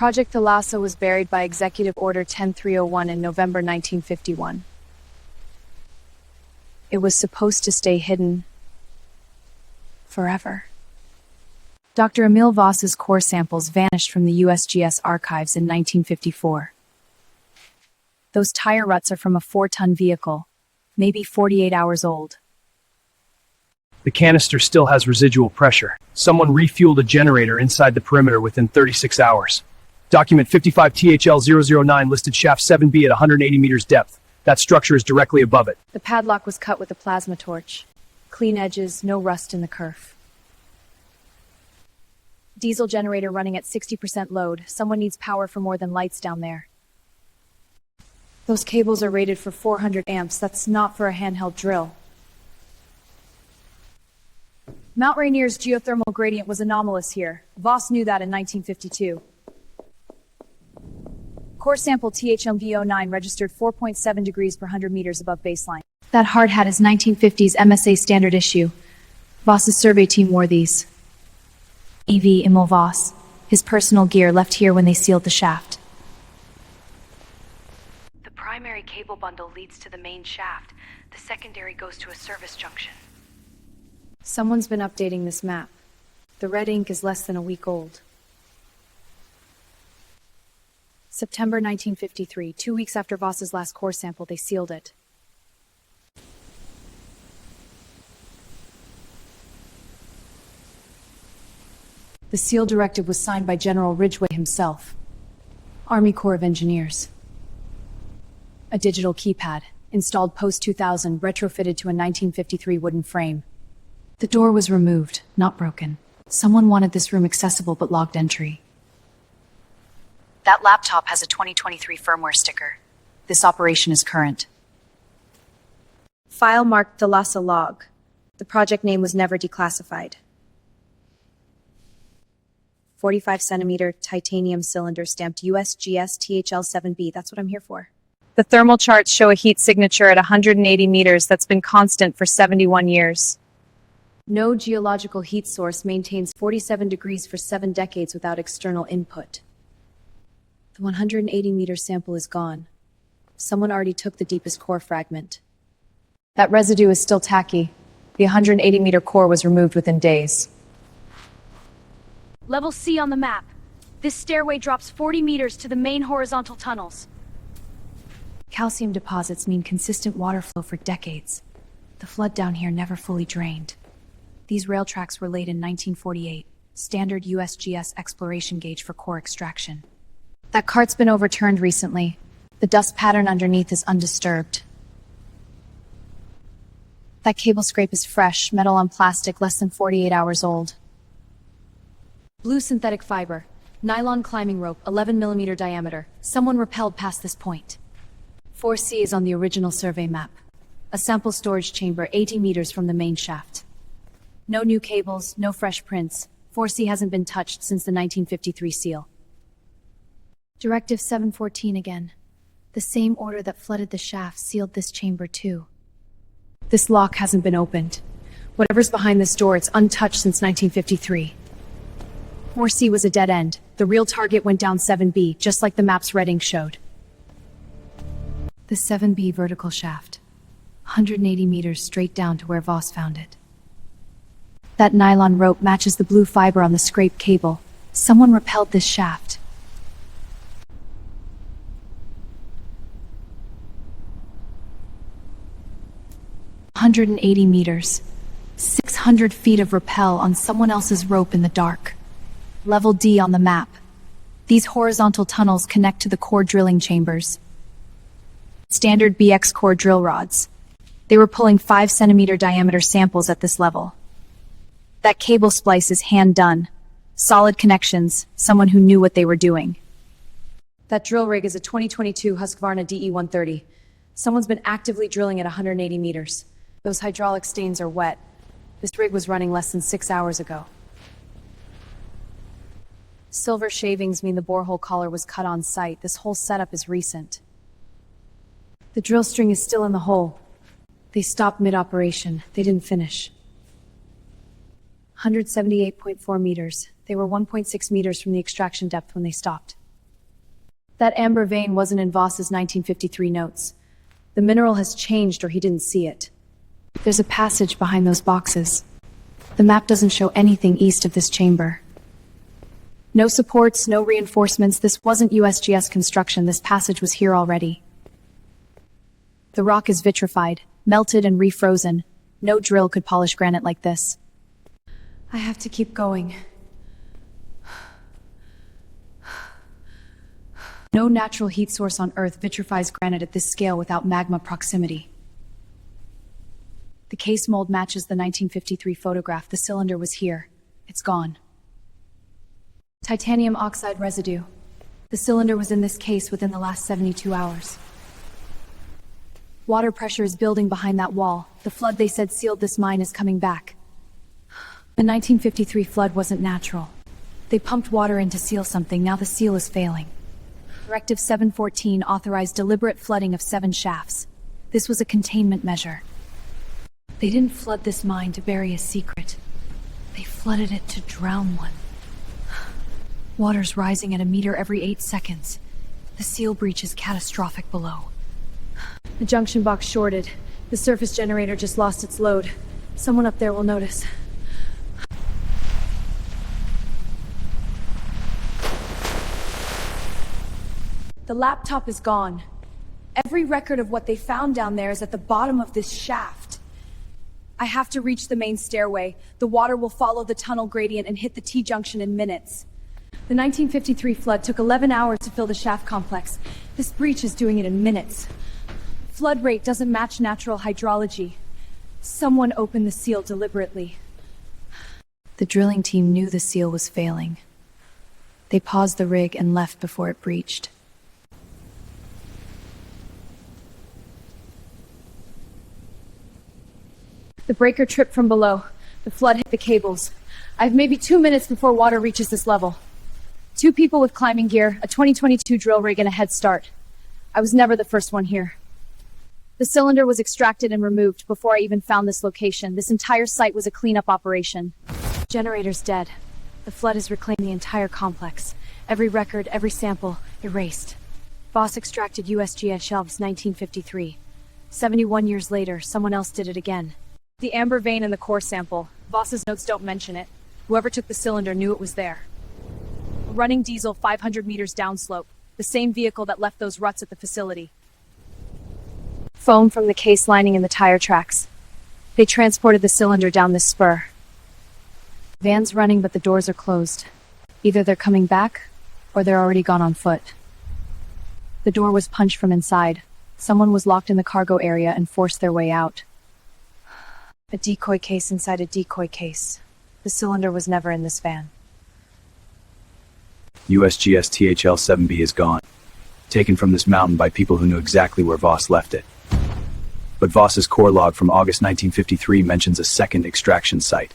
Project Thalassa was buried by Executive Order 10301 in November 1951. It was supposed to stay hidden forever. Dr. Emil Voss's core samples vanished from the USGS archives in 1954. Those tire ruts are from a 4-ton vehicle, maybe 48 hours old. The canister still has residual pressure. Someone refueled a generator inside the perimeter within 36 hours. Document 55THL009 listed shaft 7B at 180 meters depth. That structure is directly above it. The padlock was cut with a plasma torch. Clean edges, no rust in the kerf. Diesel generator running at 60% load. Someone needs power for more than lights down there. Those cables are rated for 400 amps. That's not for a handheld drill. Mount Rainier's geothermal gradient was anomalous here. Voss knew that in 1952. Core sample THMV09 registered 4.7 degrees per 100 meters above baseline. That hard hat is 1950s MSA standard issue. Voss's survey team wore these. E.V. Emil Voss. His personal gear left here when they sealed the shaft. The primary cable bundle leads to the main shaft. The secondary goes to a service junction. Someone's been updating this map. The red ink is less than a week old. September 1953, 2 weeks after Voss's last core sample, they sealed it. The seal directive was signed by General Ridgway himself. Army Corps of Engineers. A digital keypad, installed post-2000, retrofitted to a 1953 wooden frame. The door was removed, not broken. Someone wanted this room accessible but logged entry. That laptop has a 2023 firmware sticker. This operation is current. File marked Thalassa log. The project name was never declassified. 45-centimeter titanium cylinder stamped USGS THL7B. That's what I'm here for. The thermal charts show a heat signature at 180 meters that's been constant for 71 years. No geological heat source maintains 47 degrees for 7 decades without external input. The 180-meter sample is gone. Someone already took the deepest core fragment. That residue is still tacky. The 180-meter core was removed within days. Level C on the map. This stairway drops 40 meters to the main horizontal tunnels. Calcium deposits mean consistent water flow for decades. The flood down here never fully drained. These rail tracks were laid in 1948, standard USGS exploration gauge for core extraction. That cart's been overturned recently. The dust pattern underneath is undisturbed. That cable scrape is fresh, metal on plastic, less than 48 hours old. Blue synthetic fiber, nylon climbing rope, 11mm diameter. Someone rappelled past this point. 4C is on the original survey map. A sample storage chamber 80 meters from the main shaft. No new cables, no fresh prints. 4C hasn't been touched since the 1953 seal. Directive 714 again. The same order that flooded the shaft sealed this chamber too. This lock hasn't been opened. Whatever's behind this door, it's untouched since 1953. 4C was a dead end. The real target went down 7B, just like the map's red ink showed. The 7B vertical shaft. 180 meters straight down to where Voss found it. That nylon rope matches the blue fiber on the scrape cable. Someone rappelled this shaft. "180 meters. 600 feet of rappel on someone else's rope in the dark. Level D on the map. These horizontal tunnels connect to the core drilling chambers. Standard BX core drill rods. They were pulling 5-centimeter diameter samples at this level. That cable splice is hand done. Solid connections, someone who knew what they were doing. That drill rig is a 2022 Husqvarna DE130. Someone's been actively drilling at 180 meters. Those hydraulic stains are wet. This rig was running less than 6 hours ago. Silver shavings mean the borehole collar was cut on site. This whole setup is recent. The drill string is still in the hole. They stopped mid-operation. They didn't finish. 178.4 meters. They were 1.6 meters from the extraction depth when they stopped. That amber vein wasn't in Voss's 1953 notes. The mineral has changed or he didn't see it. There's a passage behind those boxes. The map doesn't show anything east of this chamber. No supports, no reinforcements. This wasn't USGS construction. This passage was here already. The rock is vitrified, melted and refrozen. No drill could polish granite like this. I have to keep going. No natural heat source on Earth vitrifies granite at this scale without magma proximity. The case mold matches the 1953 photograph. The cylinder was here. It's gone. Titanium oxide residue. The cylinder was in this case within the last 72 hours. Water pressure is building behind that wall. The flood they said sealed this mine is coming back. The 1953 flood wasn't natural. They pumped water in to seal something. Now the seal is failing. Directive 714 authorized deliberate flooding of 7 shafts. This was a containment measure. They didn't flood this mine to bury a secret. They flooded it to drown one. Water's rising at a meter every 8 seconds. The seal breach is catastrophic below. The junction box shorted. The surface generator just lost its load. Someone up there will notice. The laptop is gone. Every record of what they found down there is at the bottom of this shaft. I have to reach the main stairway. The water will follow the tunnel gradient and hit the T-junction in minutes. The 1953 flood took 11 hours to fill the shaft complex. This breach is doing it in minutes. Flood rate doesn't match natural hydrology. Someone opened the seal deliberately. The drilling team knew the seal was failing. They paused the rig and left before it breached. The breaker tripped from below. The flood hit the cables. I have maybe 2 minutes before water reaches this level. 2 people with climbing gear, a 2022 drill rig, and a head start. I was never the first one here. The cylinder was extracted and removed before I even found this location. This entire site was a cleanup operation. Generator's dead. The flood has reclaimed the entire complex. Every record, every sample, erased. Voss extracted USGS shelves 1953. 71 years later, someone else did it again. The amber vein in the core sample. Voss's notes don't mention it. Whoever took the cylinder knew it was there. Running diesel 500 meters downslope. The same vehicle that left those ruts at the facility. Foam from the case lining in the tire tracks. They transported the cylinder down this spur. Van's running, but the doors are closed. Either they're coming back, or they're already gone on foot. The door was punched from inside. Someone was locked in the cargo area and forced their way out. A decoy case inside a decoy case. The cylinder was never in this van. USGS THL-7B is gone. Taken from this mountain by people who knew exactly where Voss left it. But Voss's core log from August 1953 mentions a second extraction site.